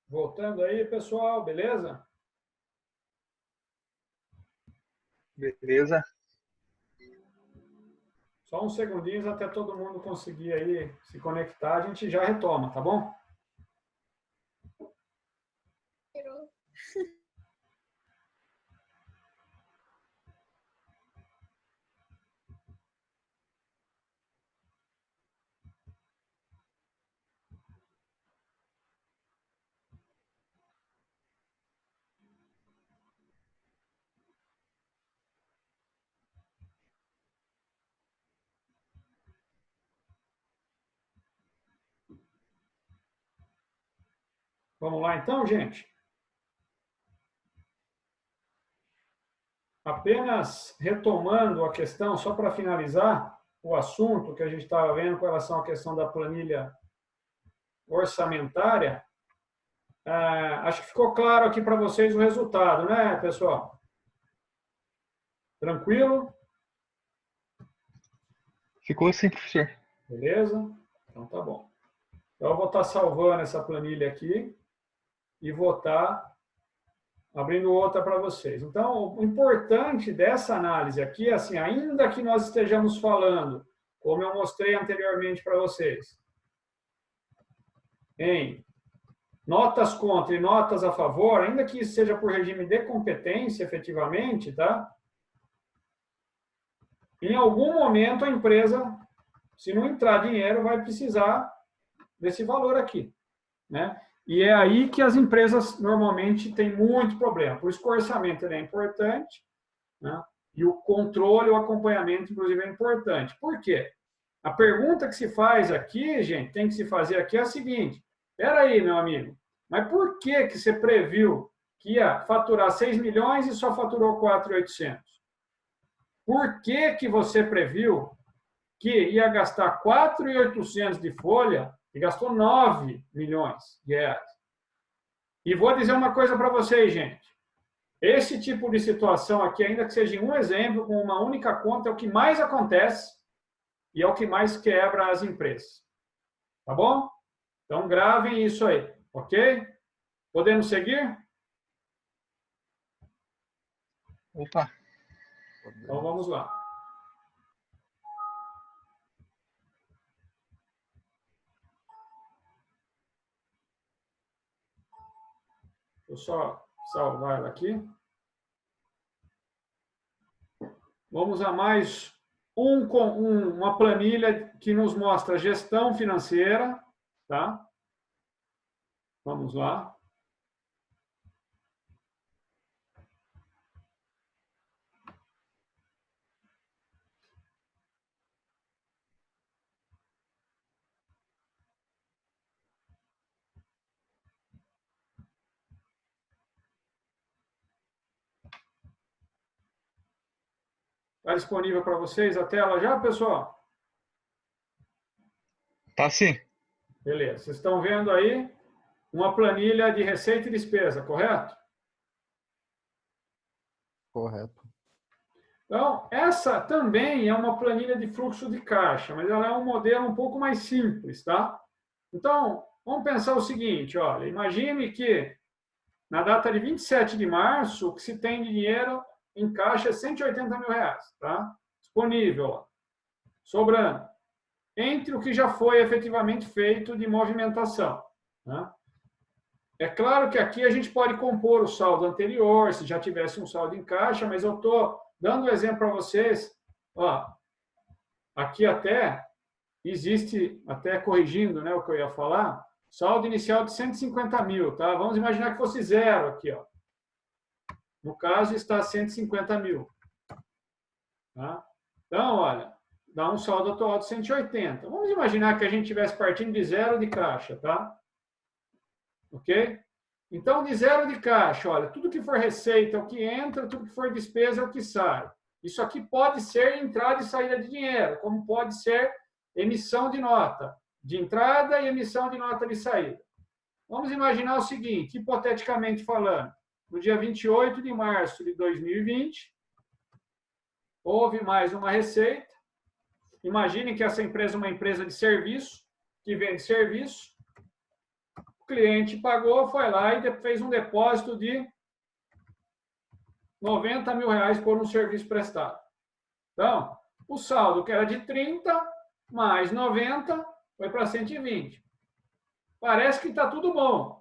Voltando aí, pessoal, beleza? Beleza? Só uns segundinhos até todo mundo conseguir aí se conectar, a gente já retoma, tá bom? Vamos lá então, gente? Apenas retomando a questão, só para finalizar o assunto que a gente estava vendo com relação à questão da planilha orçamentária, acho que ficou claro aqui para vocês o resultado, né, pessoal? Tranquilo? Ficou sim, professor. Beleza? Então tá bom. Então eu vou estar salvando essa planilha aqui e vou estar abrindo outra para vocês. Então, o importante dessa análise aqui é assim, ainda que nós estejamos falando, como eu mostrei anteriormente para vocês, em notas contra e notas a favor, ainda que isso seja por regime de competência, efetivamente, tá? Em algum momento a empresa, se não entrar dinheiro, vai precisar desse valor aqui, né? E é aí que as empresas normalmente têm muito problema. Por isso que o orçamento é importante, né? E o controle, o acompanhamento, inclusive, é importante. Por quê? A pergunta que se faz aqui, gente, tem que se fazer aqui é a seguinte: espera aí, meu amigo, mas por que que você previu que ia faturar 6 milhões e só faturou 4.800? Por que que você previu que ia gastar 4.800 de folha e gastou 9 milhões de reais? E vou dizer uma coisa para vocês, gente. Esse tipo de situação aqui, ainda que seja um exemplo, com uma única conta, é o que mais acontece e é o que mais quebra as empresas. Tá bom? Então, gravem isso aí, ok? Podemos seguir? Opa. Então, vamos lá. Deixa eu só salvar ela aqui. Vamos a mais uma planilha que nos mostra gestão financeira, tá? Vamos lá. Está disponível para vocês a tela já, pessoal? Tá sim. Beleza. Vocês estão vendo aí uma planilha de receita e despesa, correto? Correto. Então, essa também é uma planilha de fluxo de caixa, mas ela é um modelo um pouco mais simples, tá? Então, vamos pensar o seguinte, olha, imagine que na data de 27 de março, o que se tem de dinheiro em caixa é 180 mil reais, tá? Disponível, ó, sobrando, entre o que já foi efetivamente feito de movimentação, né? É claro que aqui a gente pode compor o saldo anterior, se já tivesse um saldo em caixa, mas eu estou dando um exemplo para vocês. Ó, aqui até existe, até corrigindo, né, o que eu ia falar, saldo inicial de 150 mil, tá? Vamos imaginar que fosse zero aqui, ó. No caso, está 150 mil. Tá? Então, olha, dá um saldo atual de 180. Vamos imaginar que a gente estivesse partindo de zero de caixa, tá? Ok? Então, de zero de caixa, olha, tudo que for receita é o que entra, tudo que for despesa é o que sai. Isso aqui pode ser entrada e saída de dinheiro, como pode ser emissão de nota de entrada e emissão de nota de saída. Vamos imaginar o seguinte, hipoteticamente falando, no dia 28 de março de 2020, houve mais uma receita. Imagine que essa empresa é uma empresa de serviço, que vende serviço. O cliente pagou, foi lá e fez um depósito de R$90 mil por um serviço prestado. Então, o saldo que era de 30 mais 90 foi para 120. Parece que está tudo bom,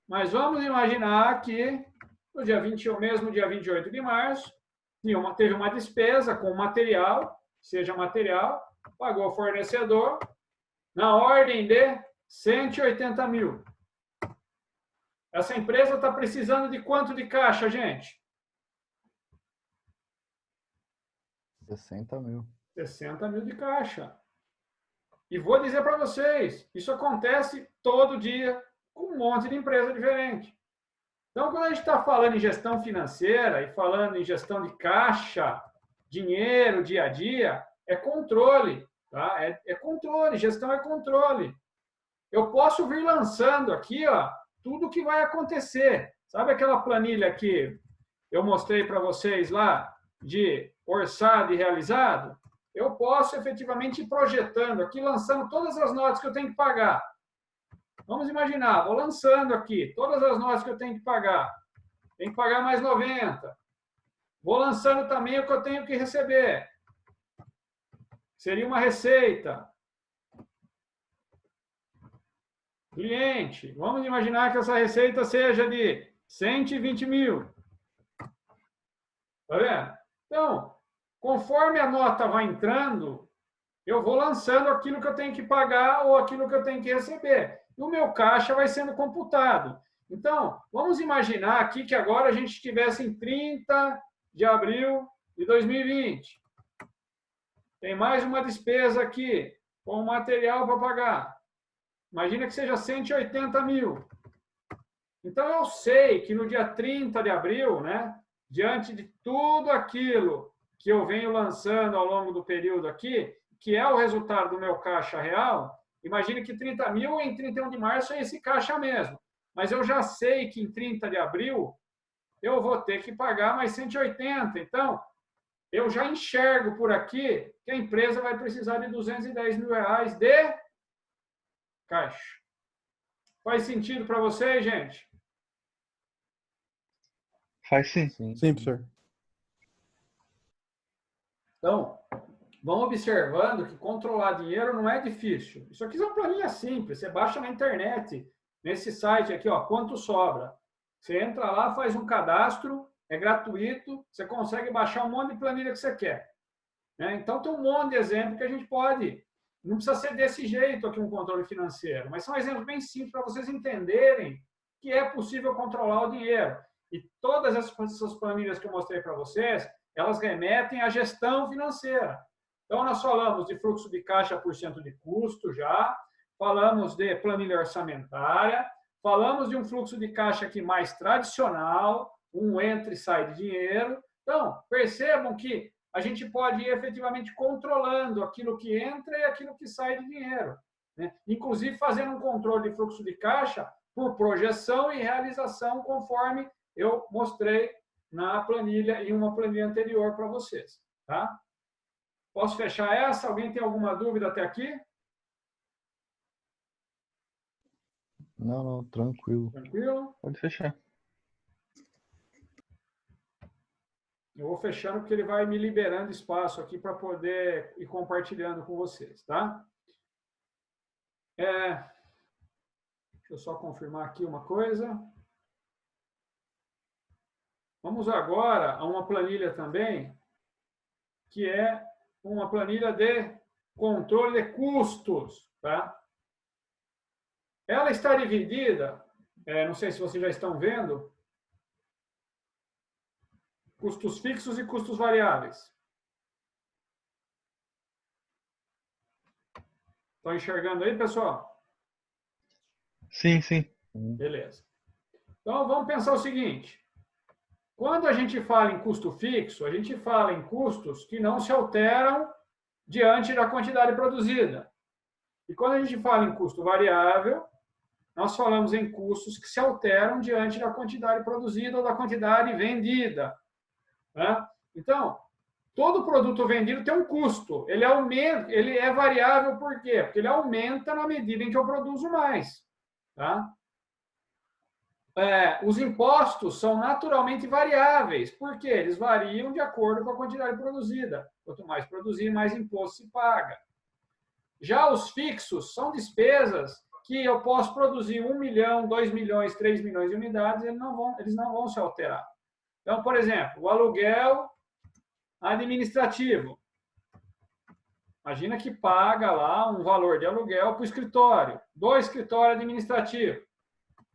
mas vamos imaginar que no dia 21, mesmo dia 28 de março, teve uma despesa com material, seja material, pagou o fornecedor, na ordem de 180 mil. Essa empresa está precisando de quanto de caixa, gente? 60 mil. 60 mil de caixa. E vou dizer para vocês, isso acontece todo dia com um monte de empresa diferente. Então, quando a gente está falando em gestão financeira e falando em gestão de caixa, dinheiro, dia a dia, é controle. Tá? É controle, gestão é controle. Eu posso vir lançando aqui, ó, tudo o que vai acontecer. Sabe aquela planilha que eu mostrei para vocês lá, de orçado e realizado? Eu posso efetivamente ir projetando aqui, lançando todas as notas que eu tenho que pagar. Vamos imaginar, vou lançando aqui todas as notas que eu tenho que pagar. Tenho que pagar mais 90. Vou lançando também o que eu tenho que receber. Seria uma receita. Cliente. Vamos imaginar que essa receita seja de 120 mil. Tá vendo? Então, conforme a nota vai entrando, eu vou lançando aquilo que eu tenho que pagar ou aquilo que eu tenho que receber. E o meu caixa vai sendo computado. Então, vamos imaginar aqui que agora a gente estivesse em 30 de abril de 2020. Tem mais uma despesa aqui, com material para pagar. Imagina que seja 180 mil. Então, eu sei que no dia 30 de abril, né, diante de tudo aquilo que eu venho lançando ao longo do período aqui, que é o resultado do meu caixa real, imagine que 30 mil em 31 de março é esse caixa mesmo. Mas eu já sei que em 30 de abril eu vou ter que pagar mais 180. Então, eu já enxergo por aqui que a empresa vai precisar de 210 mil reais de caixa. Faz sentido para vocês, gente? Faz sim. Sim, professor. Então, vão observando que controlar dinheiro não é difícil. Isso aqui é uma planilha simples. Você baixa na internet, nesse site aqui, ó, quanto sobra. Você entra lá, faz um cadastro, é gratuito, você consegue baixar um monte de planilha que você quer. Né? Então, tem um monte de exemplos que a gente pode... Não precisa ser desse jeito aqui um controle financeiro, mas são exemplos bem simples para vocês entenderem que é possível controlar o dinheiro. E todas essas planilhas que eu mostrei para vocês, elas remetem à gestão financeira. Então, nós falamos de fluxo de caixa por cento de custo já, falamos de planilha orçamentária, falamos de um fluxo de caixa aqui mais tradicional, um entra e sai de dinheiro. Então, percebam que a gente pode ir efetivamente controlando aquilo que entra e aquilo que sai de dinheiro. Né? Inclusive, fazendo um controle de fluxo de caixa por projeção e realização, conforme eu mostrei na planilha, em uma planilha anterior para vocês. Tá? Posso fechar essa? Alguém tem alguma dúvida até aqui? Não, tranquilo. Tranquilo? Pode fechar. Eu vou fechando porque ele vai me liberando espaço aqui para poder ir compartilhando com vocês, tá? Deixa eu só confirmar aqui uma coisa. Vamos agora a uma planilha também, que é uma planilha de controle de custos, tá? Ela está dividida, não sei se vocês já estão vendo, custos fixos e custos variáveis. Estão enxergando aí, pessoal? Sim, sim. Beleza. Então, vamos pensar o seguinte. Quando a gente fala em custo fixo, a gente fala em custos que não se alteram diante da quantidade produzida. E quando a gente fala em custo variável, nós falamos em custos que se alteram diante da quantidade produzida ou da quantidade vendida. Né? Então, todo produto vendido tem um custo. Ele é variável por quê? Porque ele aumenta na medida em que eu produzo mais. Tá? os impostos são naturalmente variáveis, porque eles variam de acordo com a quantidade produzida. Quanto mais produzir, mais imposto se paga. Já os fixos são despesas que eu posso produzir 1 milhão, 2 milhões, 3 milhões de unidades, eles não vão se alterar. Então, por exemplo, o aluguel administrativo. Imagina que paga lá um valor de aluguel para o escritório, do escritório administrativo,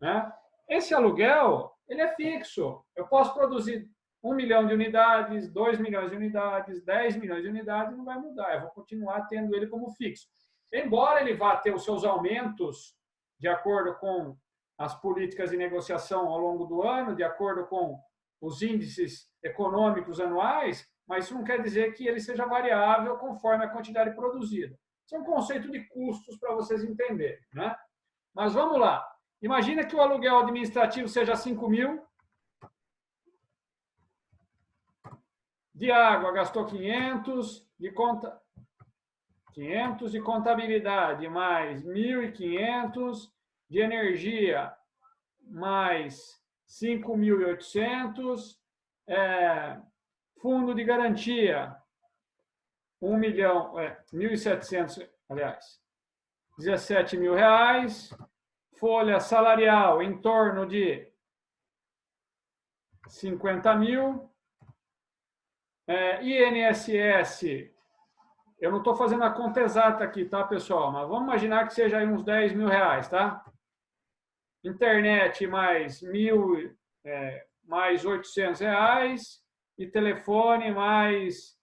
né? Esse aluguel, ele é fixo. Eu posso produzir 1 milhão de unidades, 2 milhões de unidades, 10 milhões de unidades, não vai mudar. Eu vou continuar tendo ele como fixo. Embora ele vá ter os seus aumentos de acordo com as políticas de negociação ao longo do ano, de acordo com os índices econômicos anuais, mas isso não quer dizer que ele seja variável conforme a quantidade produzida. Isso é um conceito de custos para vocês entenderem, né? Mas vamos lá. Imagina que o aluguel administrativo seja 5 mil. De água gastou 500, de conta 500 de contabilidade mais 1.500, de energia mais 5.800, fundo de garantia 1 milhão, 1.700, aliás, 17 mil reais, folha salarial em torno de 50 mil, INSS, eu não estou fazendo a conta exata aqui, tá, pessoal? Mas vamos imaginar que seja aí uns 10 mil reais, tá? Internet mais 1.000, mais 800 reais e telefone mais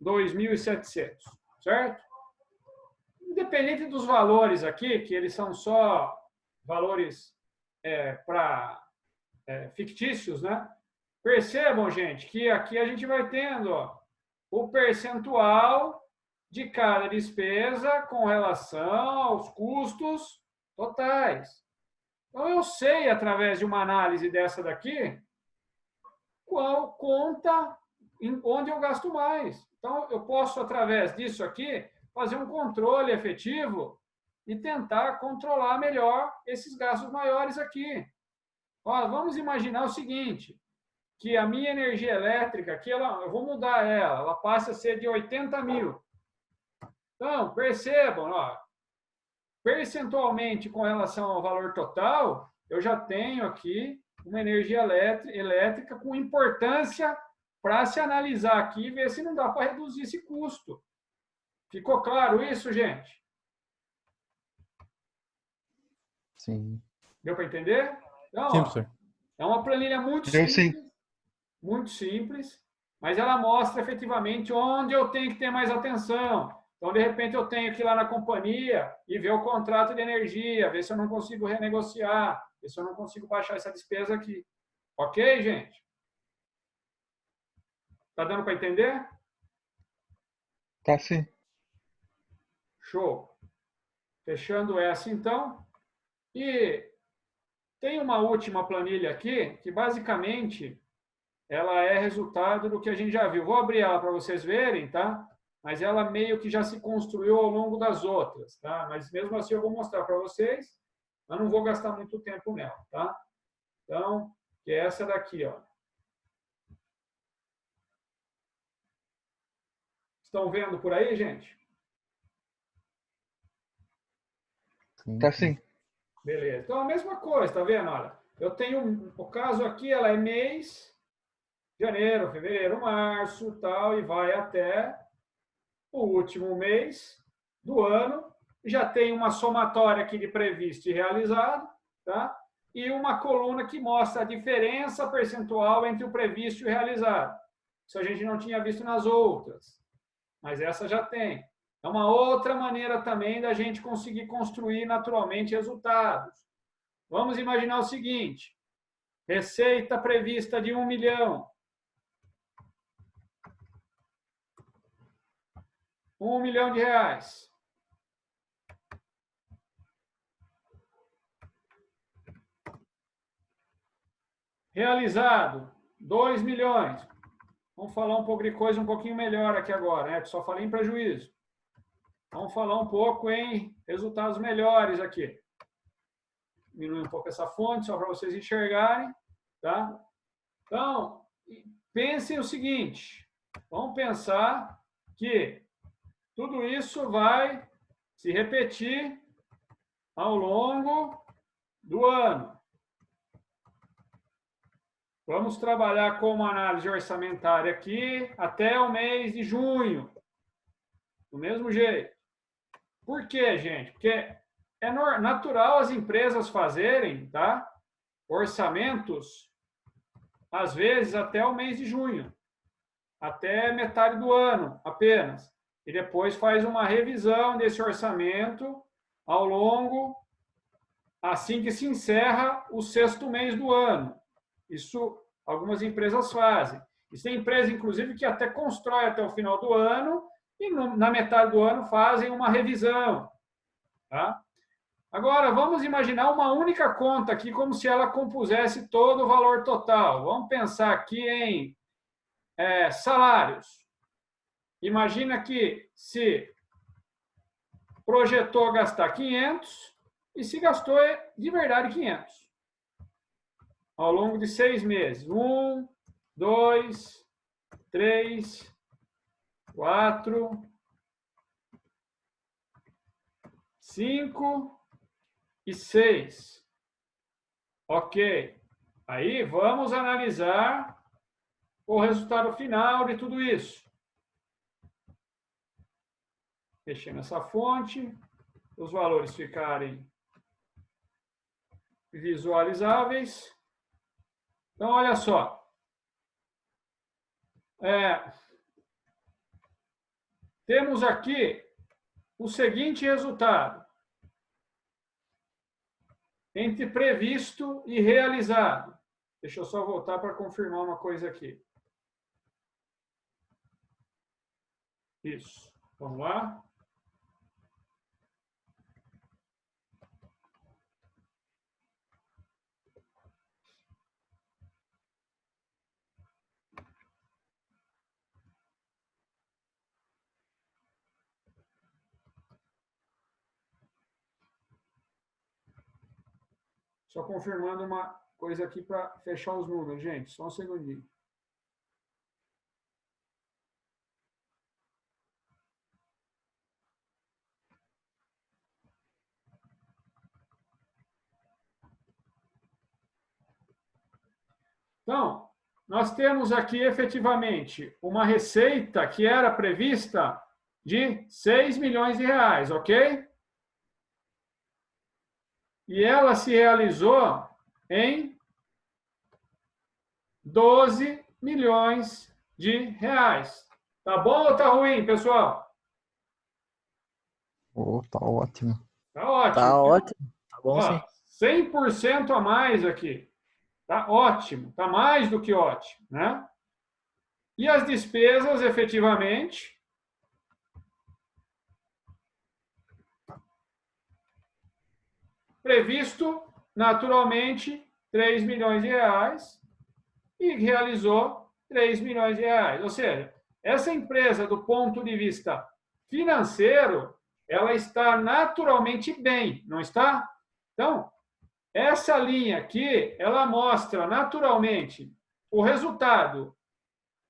2.700, certo? Independente dos valores aqui, que eles são só valores fictícios, né? Percebam, gente, que aqui a gente vai tendo o percentual de cada despesa com relação aos custos totais. Então, eu sei, através de uma análise dessa daqui, qual conta onde eu gasto mais. Então, eu posso, através disso aqui, fazer um controle efetivo e tentar controlar melhor esses gastos maiores aqui. Ó, vamos imaginar o seguinte, que a minha energia elétrica, aqui eu vou mudar ela passa a ser de 80 mil. Então, percebam, ó, percentualmente com relação ao valor total, eu já tenho aqui uma energia elétrica com importância para se analisar aqui e ver se não dá para reduzir esse custo. Ficou claro isso, gente? Sim. Deu para entender? Então, Sim, ó, professor. é uma planilha muito Eu simples, mas ela mostra efetivamente onde eu tenho que ter mais atenção. Então, de repente, eu tenho que ir lá na companhia e ver o contrato de energia, ver se eu não consigo renegociar, ver se eu não consigo baixar essa despesa aqui. Ok, gente? Tá dando para entender? Tá sim. Show. Fechando essa, então. E tem uma última planilha aqui, que basicamente ela é resultado do que a gente já viu. Vou abrir ela para vocês verem, tá? Mas ela meio que já se construiu ao longo das outras, tá? Mas mesmo assim eu vou mostrar para vocês, mas não vou gastar muito tempo nela, tá? Então, que é essa daqui, ó. Estão vendo por aí, gente? Sim. Tá sim. Beleza. Então, a mesma coisa, tá vendo? Olha, eu tenho, o caso aqui, ela é mês, janeiro, fevereiro, março, tal, e vai até o último mês do ano. Já tem uma somatória aqui de previsto e realizado, tá? E uma coluna que mostra a diferença percentual entre o previsto e o realizado. Isso a gente não tinha visto nas outras, mas essa já tem. É uma outra maneira também da gente conseguir construir naturalmente resultados. Vamos imaginar o seguinte, receita prevista de 1 milhão. 1 milhão de reais. Realizado, 2 milhões. Vamos falar um pouco de coisa um pouquinho melhor aqui agora, né? Só falei em prejuízo. Vamos falar um pouco em resultados melhores aqui. diminuir um pouco essa fonte, só para vocês enxergarem. Tá? Então, pensem o seguinte, vamos pensar que tudo isso vai se repetir ao longo do ano. Vamos trabalhar com uma análise orçamentária aqui até o mês de junho. Do mesmo jeito. Por quê, gente? Porque é natural as empresas fazerem, tá? Orçamentos, às vezes, até o mês de junho. Até metade do ano, apenas. E depois faz uma revisão desse orçamento ao longo, assim que se encerra o 6º mês do ano. Isso algumas empresas fazem. E tem empresa, inclusive, que até constrói até o final do ano e na metade do ano fazem uma revisão. Tá? Agora, vamos imaginar uma única conta aqui, como se ela compusesse todo o valor total. Vamos pensar aqui em salários. Imagina que se projetou gastar 500 e se gastou de verdade 500. Ao longo de 6 meses. 1, 2, 3, 4, 5 e 6. Ok. Aí vamos analisar o resultado final de tudo isso. Fechando essa fonte, os valores ficarem visualizáveis. Então, olha só. Temos aqui o seguinte resultado. Entre previsto e realizado. Deixa eu só voltar para confirmar uma coisa aqui. Isso. Vamos lá. Só confirmando uma coisa aqui para fechar os números, gente. Só um segundinho. Então, nós temos aqui efetivamente uma receita que era prevista de 6 milhões de reais, ok? E ela se realizou em 12 milhões de reais. Tá bom ou tá ruim, pessoal? Oh, tá ótimo. Tá ótimo. Tá ótimo. Tá bom, Ó, sim. 100% a mais aqui. Tá ótimo. Tá mais do que ótimo, né? E as despesas, efetivamente, previsto, naturalmente, 3 milhões de reais e realizou 3 milhões de reais. Ou seja, essa empresa, do ponto de vista financeiro, ela está naturalmente bem, não está? Então, essa linha aqui, ela mostra naturalmente o resultado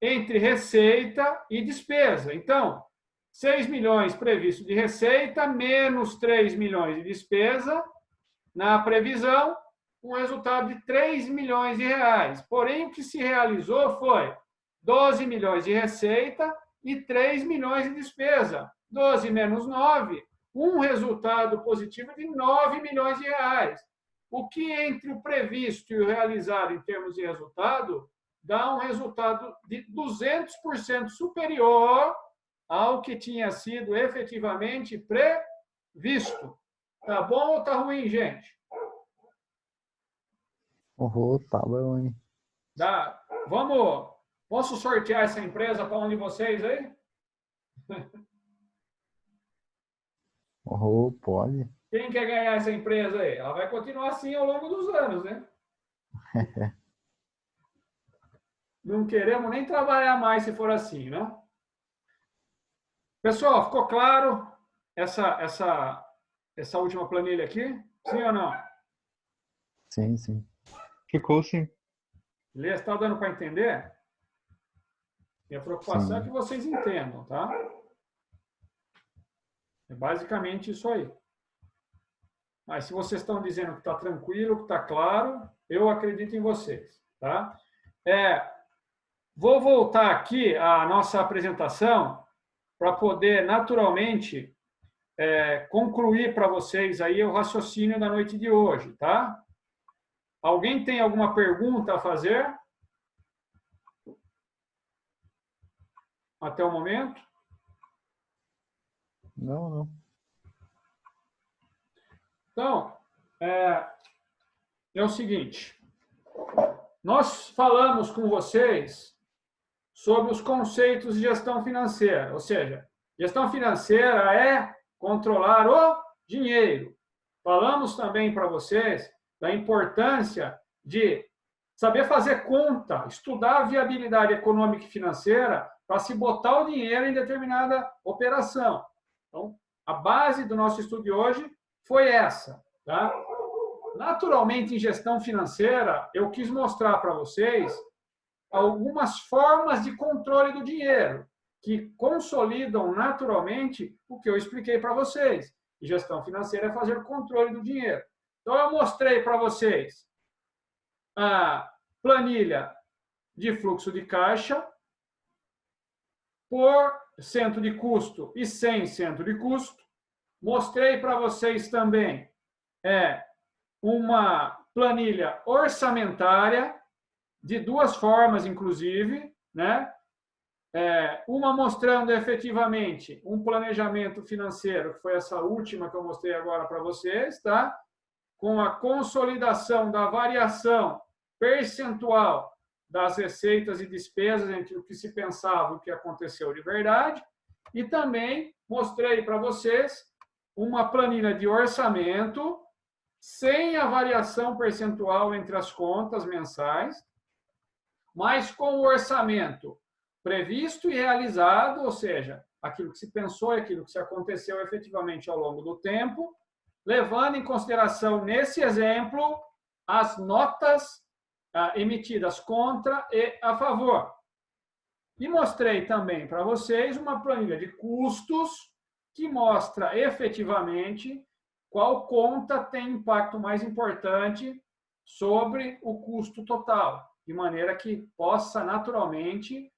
entre receita e despesa. Então, 6 milhões previsto de receita, menos 3 milhões de despesa, na previsão, um resultado de 3 milhões de reais. Porém, o que se realizou foi 12 milhões de receita e 3 milhões de despesa. 12 menos 9, um resultado positivo de 9 milhões de reais. O que entre o previsto e o realizado em termos de resultado dá um resultado de 200% superior ao que tinha sido efetivamente previsto. Tá bom ou tá ruim, gente? Oh, tá bom, hein? Dá. Posso sortear essa empresa para um de vocês aí? Oh, pode. Quem quer ganhar essa empresa aí? Ela vai continuar assim ao longo dos anos, né? Não queremos nem trabalhar mais se for assim, né? Pessoal, ficou claro essa última planilha aqui? Sim ou não? Sim, sim. Ficou sim. Beleza? Está dando para entender? Minha preocupação é que Sim. vocês entendam, tá? É basicamente isso aí. Mas se vocês estão dizendo que está tranquilo, que está claro, eu acredito em vocês, tá? Vou voltar aqui à nossa apresentação para poder naturalmente concluir para vocês aí o raciocínio da noite de hoje, tá? Alguém tem alguma pergunta a fazer? Até o momento? Não, não. Então, é o seguinte, nós falamos com vocês sobre os conceitos de gestão financeira, ou seja, gestão financeira é controlar o dinheiro. Falamos também para vocês da importância de saber fazer conta, estudar a viabilidade econômica e financeira para se botar o dinheiro em determinada operação. Então, a base do nosso estudo de hoje foi essa, tá? Naturalmente, em gestão financeira, eu quis mostrar para vocês algumas formas de controle do dinheiro que consolidam naturalmente o que eu expliquei para vocês. E gestão financeira é fazer o controle do dinheiro. Então, eu mostrei para vocês a planilha de fluxo de caixa por cento de custo e sem cento de custo. Mostrei para vocês também uma planilha orçamentária de duas formas, inclusive, né? Uma mostrando efetivamente um planejamento financeiro, que foi essa última que eu mostrei agora para vocês, tá? Com a consolidação da variação percentual das receitas e despesas entre o que se pensava e o que aconteceu de verdade. E também mostrei para vocês uma planilha de orçamento sem a variação percentual entre as contas mensais, mas com o orçamento previsto e realizado, ou seja, aquilo que se pensou e aquilo que se aconteceu efetivamente ao longo do tempo, levando em consideração, nesse exemplo, as notas emitidas contra e a favor. E mostrei também para vocês uma planilha de custos que mostra efetivamente qual conta tem impacto mais importante sobre o custo total, de maneira que possa naturalmente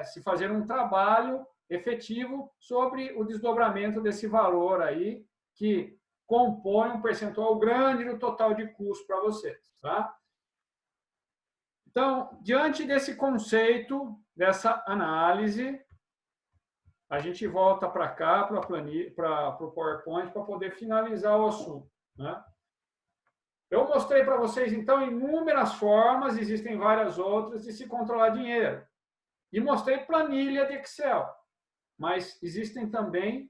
se fazer um trabalho efetivo sobre o desdobramento desse valor aí, que compõe um percentual grande do total de custo para vocês. Tá? Então, diante desse conceito, dessa análise, a gente volta para cá, para o PowerPoint, para poder finalizar o assunto. Né? Eu mostrei para vocês, então, inúmeras formas, existem várias outras, de se controlar dinheiro. E mostrei planilha de Excel. Mas existem também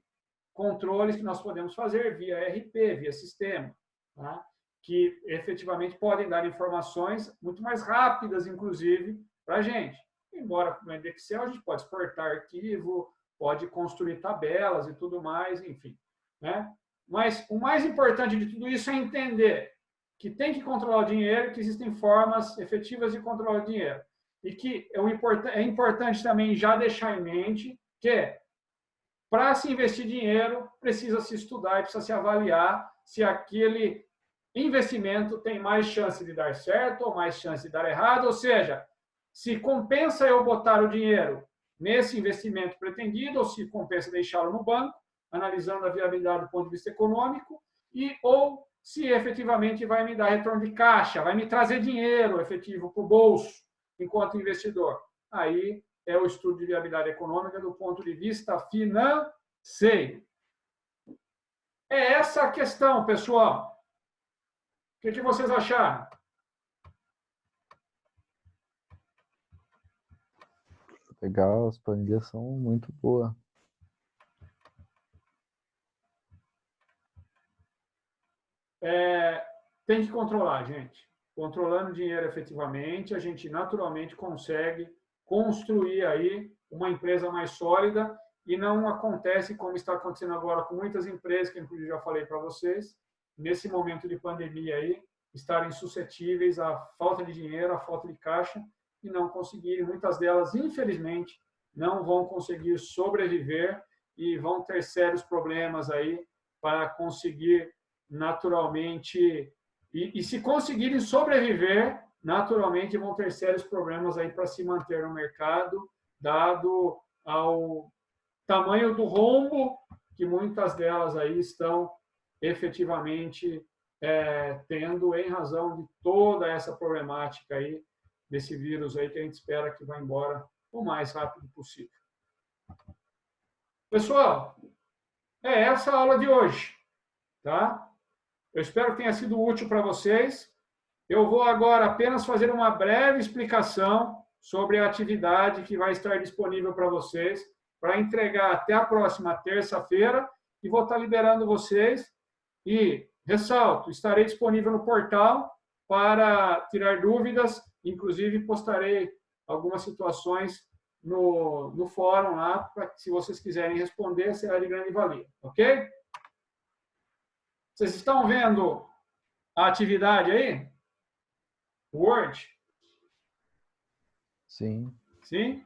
controles que nós podemos fazer via RP, via sistema, tá? Que efetivamente podem dar informações muito mais rápidas, inclusive, para a gente. Embora no Excel a gente pode exportar arquivo, pode construir tabelas e tudo mais, enfim. Né? Mas o mais importante de tudo isso é entender que tem que controlar o dinheiro, que existem formas efetivas de controlar o dinheiro. E que é importante também já deixar em mente que, para se investir dinheiro, precisa se estudar e precisa se avaliar se aquele investimento tem mais chance de dar certo ou mais chance de dar errado, ou seja, se compensa eu botar o dinheiro nesse investimento pretendido ou se compensa deixá-lo no banco, analisando a viabilidade do ponto de vista econômico, ou se efetivamente vai me dar retorno de caixa, vai me trazer dinheiro efetivo para o bolso enquanto investidor. Aí é o estudo de viabilidade econômica do ponto de vista financeiro. É essa a questão, pessoal. O que vocês acharam? Legal, as planilhas são muito boas. Tem que controlar, gente. Controlando o dinheiro efetivamente, a gente naturalmente consegue construir aí uma empresa mais sólida e não acontece como está acontecendo agora com muitas empresas, que inclusive já falei para vocês, nesse momento de pandemia aí, estarem suscetíveis à falta de dinheiro, à falta de caixa e não conseguirem. Muitas delas, infelizmente, não vão conseguir sobreviver e vão ter sérios problemas aí para conseguir naturalmente, e se conseguirem sobreviver, naturalmente vão ter sérios problemas aí para se manter no mercado, dado ao tamanho do rombo que muitas delas aí estão efetivamente tendo em razão de toda essa problemática aí desse vírus aí que a gente espera que vá embora o mais rápido possível. Pessoal, é essa a aula de hoje, tá? Eu espero que tenha sido útil para vocês. Eu vou agora apenas fazer uma breve explicação sobre a atividade que vai estar disponível para vocês, para entregar até a próxima terça-feira, e vou estar liberando vocês. E, ressalto, estarei disponível no portal para tirar dúvidas, inclusive postarei algumas situações no fórum lá, para que, se vocês quiserem responder, será de grande valia, ok? Vocês estão vendo a atividade aí? Word? Sim. Sim?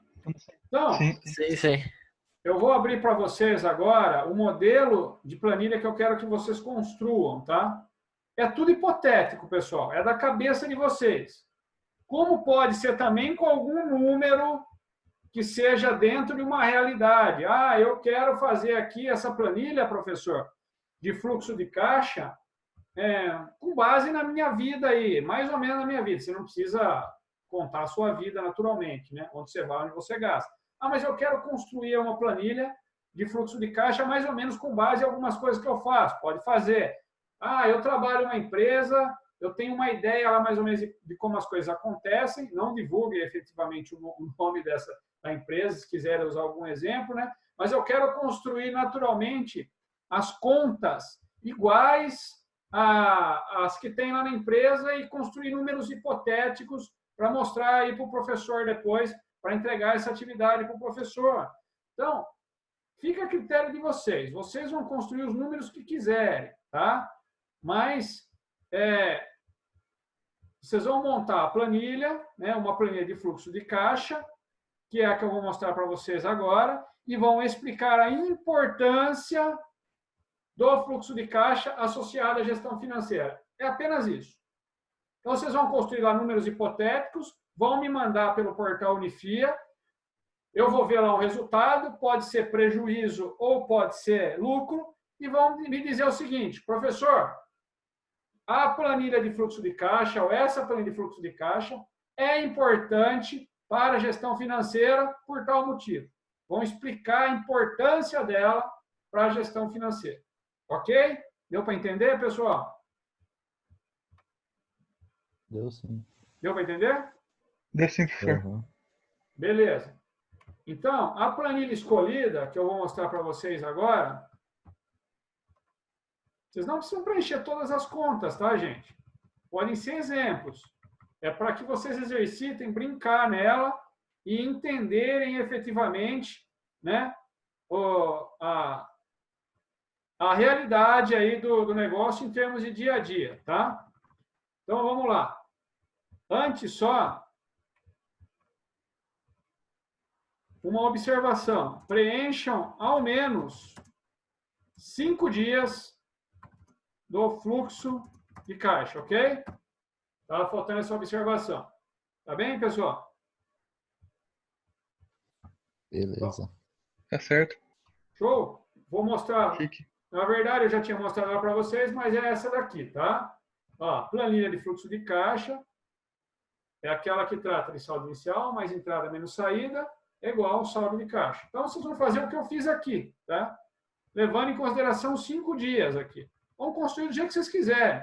Então, Sim. eu vou abrir para vocês agora o modelo de planilha que eu quero que vocês construam, tá? É tudo hipotético, pessoal. É da cabeça de vocês. Como pode ser também com algum número que seja dentro de uma realidade. Ah, eu quero fazer aqui essa planilha, professor, de fluxo de caixa, com base na minha vida aí, mais ou menos na minha vida. Você não precisa contar a sua vida naturalmente, né? Onde você vai, onde você gasta. Ah, mas eu quero construir uma planilha de fluxo de caixa mais ou menos com base em algumas coisas que eu faço. Pode fazer. Ah, eu trabalho em uma empresa, eu tenho uma ideia lá mais ou menos de como as coisas acontecem. Não divulgue efetivamente o nome da empresa, se quiserem usar algum exemplo, né? Mas eu quero construir naturalmente as contas iguais às que tem lá na empresa e construir números hipotéticos para mostrar aí para o professor depois, para entregar essa atividade para o professor. Então, fica a critério de vocês. Vocês vão construir os números que quiserem, tá? Mas vocês vão montar a planilha, né? Uma planilha de fluxo de caixa, que é a que eu vou mostrar para vocês agora, e vão explicar a importância do fluxo de caixa associado à gestão financeira. É apenas isso. Então, vocês vão construir lá números hipotéticos, vão me mandar pelo portal Unifia, eu vou ver lá o resultado, pode ser prejuízo ou pode ser lucro, e vão me dizer o seguinte: professor, a planilha de fluxo de caixa, ou essa planilha de fluxo de caixa, é importante para a gestão financeira por tal motivo. Vão explicar a importância dela para a gestão financeira. Ok? Deu para entender, pessoal? Deu sim. Deu para entender? Deu sim, professor. Uhum. Beleza. Então, a planilha escolhida, que eu vou mostrar para vocês agora, vocês não precisam preencher todas as contas, tá, gente? Podem ser exemplos. É para que vocês exercitem, brincar nela e entenderem efetivamente, né, a realidade aí do negócio em termos de dia a dia, tá? Então, vamos lá. Antes só, uma observação. Preencham ao menos 5 dias do fluxo de caixa, ok? Estava faltando essa observação. Tá bem, pessoal? Beleza. Tá certo. Show? Vou mostrar. Chique. Na verdade, eu já tinha mostrado ela para vocês, mas é essa daqui, tá? Ó, planilha de fluxo de caixa. É aquela que trata de saldo inicial, mais entrada menos saída, é igual ao saldo de caixa. Então, vocês vão fazer o que eu fiz aqui, tá? Levando em consideração 5 dias aqui. Vão construir do jeito que vocês quiserem.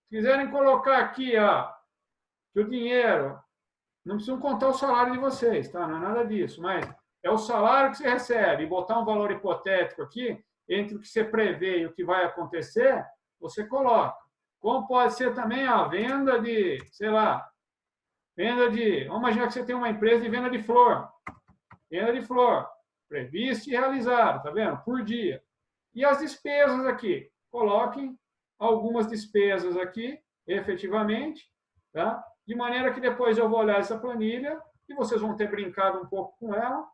Se quiserem colocar aqui, ó, que o dinheiro, não precisam contar o salário de vocês, tá? Não é nada disso, mas é o salário que você recebe. E botar um valor hipotético aqui, entre o que você prevê e o que vai acontecer, você coloca. Como pode ser também a venda de, sei lá, vamos imaginar que você tem uma empresa de venda de flor. Venda de flor. Previsto e realizado, tá vendo? Por dia. E as despesas aqui. Coloquem algumas despesas aqui efetivamente, tá? De maneira que depois eu vou olhar essa planilha e vocês vão ter brincado um pouco com ela,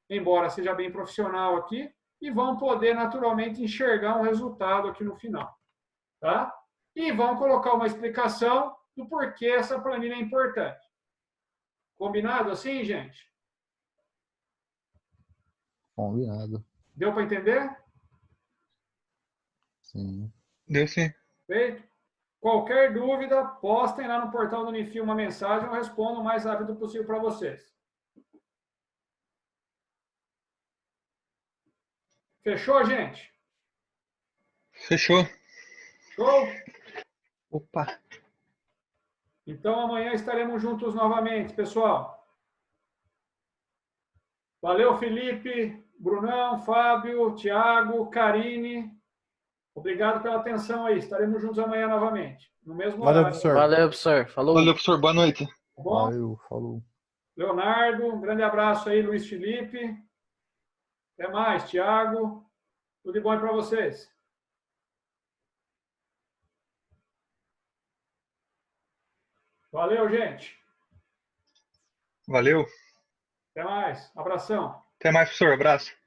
embora seja bem profissional aqui, e vão poder naturalmente enxergar um resultado aqui no final, tá? E vão colocar uma explicação do porquê essa planilha é importante. Combinado assim, gente? Combinado. Deu para entender? Sim. Deu sim. Feito? Qualquer dúvida, postem lá no portal do Unifil uma mensagem, eu respondo o mais rápido possível para vocês. Fechou, gente? Fechou. Show? Opa. Então amanhã estaremos juntos novamente, pessoal. Valeu, Felipe, Brunão, Fábio, Thiago, Karine. Obrigado pela atenção aí. Estaremos juntos amanhã novamente, no mesmo Valeu, horário. professor. Valeu, professor. Falou. Valeu, professor. Boa noite. Tá bom? Valeu, falou. Leonardo, um grande abraço aí, Luiz Felipe. Até mais, Thiago. Tudo de bom para vocês. Valeu, gente. Valeu. Até mais. Abração. Até mais, professor. Abraço.